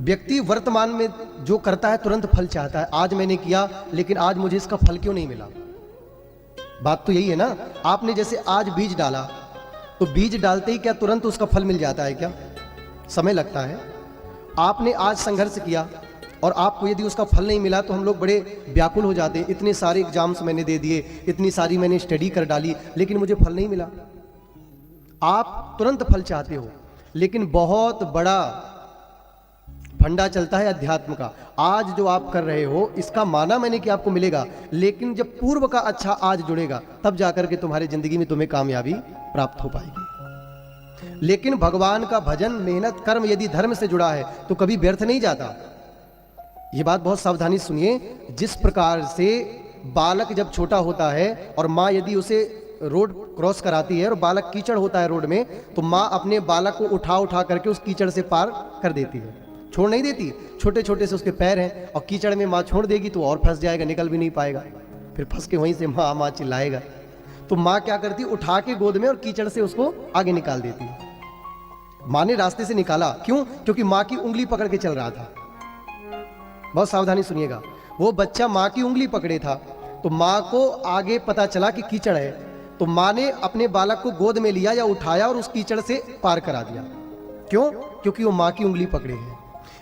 व्यक्ति वर्तमान में जो करता है तुरंत फल चाहता है। आज मैंने किया लेकिन आज मुझे इसका फल क्यों नहीं मिला। बात तो यही है ना। आपने जैसे आज बीज डाला तो बीज डालते ही क्या तुरंत उसका फल मिल जाता है क्या? समय लगता है। आपने आज संघर्ष किया और आपको यदि उसका फल नहीं मिला तो हम लोग बड़े व्याकुल हो जाते हैं। इतने सारे एग्जाम्स मैंने दे दिए, इतनी सारी मैंने स्टडी कर डाली, लेकिन मुझे फल नहीं मिला। आप तुरंत फल चाहते हो, लेकिन बहुत बड़ा फंडा चलता है अध्यात्म का। आज जो आप कर रहे हो इसका माना मैंने कि आपको मिलेगा, लेकिन जब पूर्व का अच्छा आज जुड़ेगा तब जाकर के तुम्हारी जिंदगी में तुम्हें कामयाबी प्राप्त हो पाएगी। लेकिन भगवान का भजन, मेहनत, कर्म यदि धर्म से जुड़ा है तो कभी व्यर्थ नहीं जाता। ये बात बहुत सावधानी सुनिए। जिस प्रकार से बालक जब छोटा होता है और माँ यदि उसे रोड क्रॉस कराती है और बालक कीचड़ होता है रोड में, तो माँ अपने बालक को उठा उठा करके उस कीचड़ से पार कर देती है, छोड़ नहीं देती। छोटे छोटे से उसके पैर हैं और कीचड़ में माँ छोड़ देगी तो और फंस जाएगा, निकल भी नहीं पाएगा। फिर फंस के वहीं से माँ माँ चिल्लाएगा। तो माँ क्या करती, उठा के गोद में और कीचड़ से उसको आगे निकाल देती है। माँ ने रास्ते से निकाला, क्यों? क्योंकि माँ की उंगली पकड़ के चल रहा था। बहुत सावधानी सुनिएगा। वो बच्चा माँ की उंगली पकड़े था, तो माँ को आगे पता चला कि कीचड़ है, तो माँ ने अपने बालक को गोद में लिया या उठाया और उस कीचड़ से पार करा दिया। क्यों? क्योंकि वो माँ की उंगली पकड़े हैं।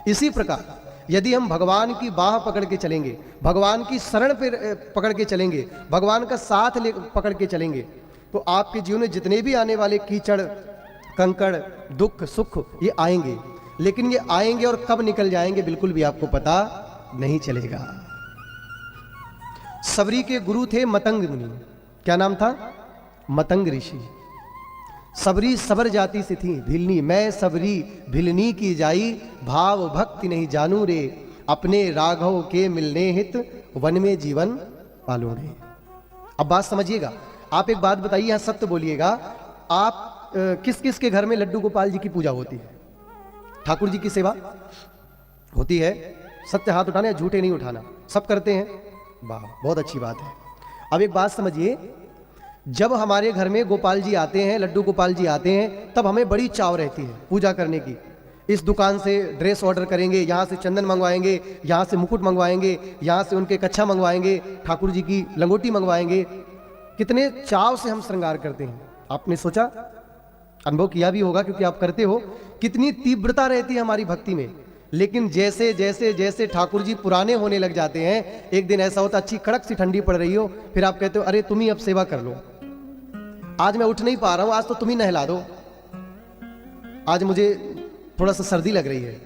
इसी प्रकार यदि हम भगवान की बाह पकड़ के चलेंगे, भगवान की शरण पे पकड़ के चलेंगे, भगवान का साथ ले पकड़ के चलेंगे, तो आपके जीवन में जितने भी आने वाले कीचड़, कंकड़, दुख, सुख ये आएंगे। लेकिन ये आएंगे और कब निकल जाएंगे बिल्कुल भी आपको पता नहीं चलेगा। सबरी के गुरु थे मतंग मुनि। क्या नाम था? मतंग ऋषि। सबरी सबर जाति से थी भिलनी, मैं सबरी भिलनी की जाई, भाव भक्ति नहीं जानू रे, अपने राघव के मिलने हित वन में जीवन पालू रे। अब बात समझिएगा। आप एक बात बताइए, यहां सत्य बोलिएगा। आप किस किस के घर में लड्डू गोपाल जी की पूजा होती है? ठाकुर जी की सेवा होती है? सत्य हाथ उठाना, झूठे नहीं उठाना। सब करते हैं? वाह, बहुत अच्छी बात है। अब एक बात समझिए, जब हमारे घर में गोपाल जी आते हैं, लड्डू गोपाल जी आते हैं, तब हमें बड़ी चाव रहती है पूजा करने की। इस दुकान से ड्रेस ऑर्डर करेंगे, यहाँ से चंदन मंगवाएंगे, यहाँ से मुकुट मंगवाएंगे, यहाँ से उनके कच्छा मंगवाएंगे, ठाकुर जी की लंगोटी मंगवाएंगे। कितने चाव से हम श्रृंगार करते हैं। आपने सोचा, अनुभव किया भी होगा क्योंकि आप करते हो, कितनी तीव्रता रहती है हमारी भक्ति में। लेकिन जैसे जैसे जैसे ठाकुर जी पुराने होने लग जाते हैं, एक दिन ऐसा होता अच्छी कड़क सी ठंडी पड़ रही हो, फिर आप कहते हो अरे तुम ही अब सेवा कर लो, आज मैं उठ नहीं पा रहा हूं, आज तो तुम ही नहला दो, आज मुझे थोड़ा सा सर्दी लग रही है।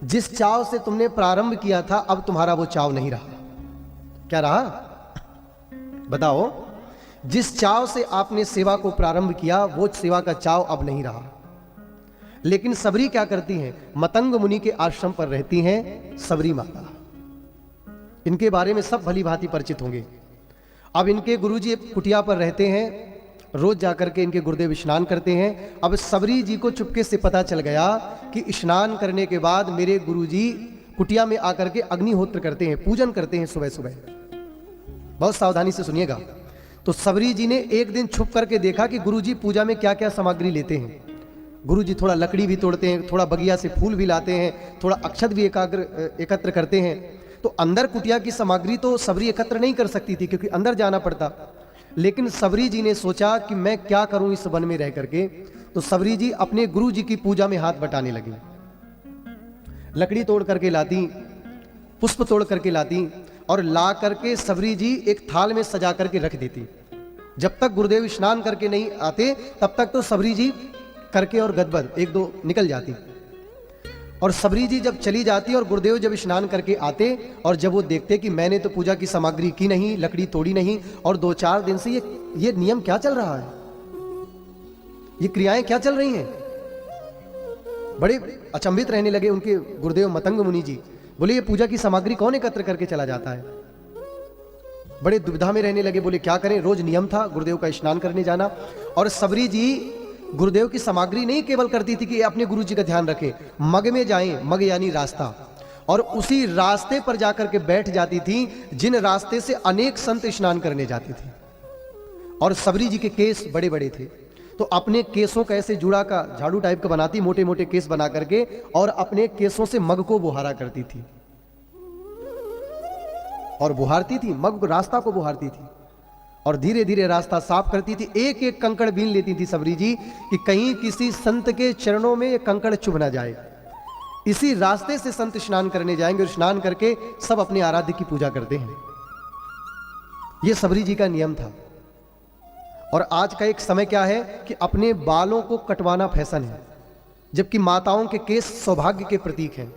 जिस चाव से तुमने प्रारंभ किया था अब तुम्हारा वो चाव नहीं रहा। क्या रहा? बताओ। जिस चाव से आपने सेवा को प्रारंभ किया वो सेवा का चाव अब नहीं रहा। लेकिन सबरी क्या करती हैं? मतंग मुनि के आश्रम पर रहती हैं सबरी माता। इनके बारे में सब भली भांति परिचित होंगे। अब इनके गुरुजी कुटिया पर रहते हैं, रोज जाकर के इनके गुरुदेव स्नान करते हैं। अब सबरी जी को चुपके से पता चल गया कि स्नान करने के बाद मेरे गुरुजी कुटिया में आकर के अग्निहोत्र करते हैं, पूजन करते हैं सुबह सुबह। बहुत सावधानी से सुनिएगा। तो सबरी जी ने एक दिन छुप करके देखा कि गुरुजी पूजा में क्या क्या सामग्री लेते हैं। गुरुजी थोड़ा लकड़ी भी तोड़ते हैं, थोड़ा बगिया से फूल भी लाते हैं, थोड़ा अक्षत भी एकत्र करते हैं। तो अंदर कुटिया की सामग्री तो सबरी एकत्र नहीं कर सकती थी क्योंकि अंदर जाना पड़ता। लेकिन सबरी जी ने सोचा कि मैं क्या करूं इस वन में रह करके। तो सबरी जी अपने गुरु जी की पूजा में हाथ बटाने लगी। लकड़ी तोड़ करके लाती, पुष्प तोड़ करके लाती और ला करके सबरी जी एक थाल में सजा करके रख देती। जब तक गुरुदेव स्नान करके नहीं आते तब तक तो सबरी जी करके और गदबद एक दो निकल जाती। और सबरी जी जब चली जाती और गुरुदेव जब स्नान करके आते और जब वो देखते कि मैंने तो पूजा की सामग्री की नहीं, लकड़ी तोड़ी नहीं, और 2-4 दिन से ये नियम क्या चल रहा है, ये क्रियाएं क्या चल रही हैं, बड़े अचंभित रहने लगे उनके गुरुदेव मतंग मुनि जी। बोले ये पूजा की सामग्री कौन एकत्र करके चला जाता है? बड़े दुविधा में रहने लगे। बोले क्या करें, रोज नियम था गुरुदेव का स्नान करने जाना। और सबरी जी गुरुदेव की सामग्री नहीं केवल करती थी कि अपने गुरु जी का ध्यान रखें, मग में जाएं, मग यानी रास्ता, और उसी रास्ते पर जाकर के बैठ जाती थी जिन रास्ते से अनेक संत स्नान करने जाते थे। और सबरी जी के केस बड़े बड़े थे। तो अपने केसों का ऐसे जुड़ा का झाड़ू टाइप का बनाती, मोटे मोटे केस बना करके, और अपने केसों से मग को बुहारा करती थी, और बुहारती थी मग, रास्ता को बुहारती थी, और धीरे धीरे रास्ता साफ करती थी। एक एक कंकड़ बीन लेती थी सबरी जी कि कहीं किसी संत के चरणों में ये कंकड़ चुभ ना जाए। इसी रास्ते से संत स्नान करने जाएंगे और स्नान करके सब अपने आराध्य की पूजा करते हैं। यह सबरी जी का नियम था। और आज का एक समय क्या है कि अपने बालों को कटवाना फैशन है, जबकि माताओं के केस सौभाग्य के प्रतीक हैं।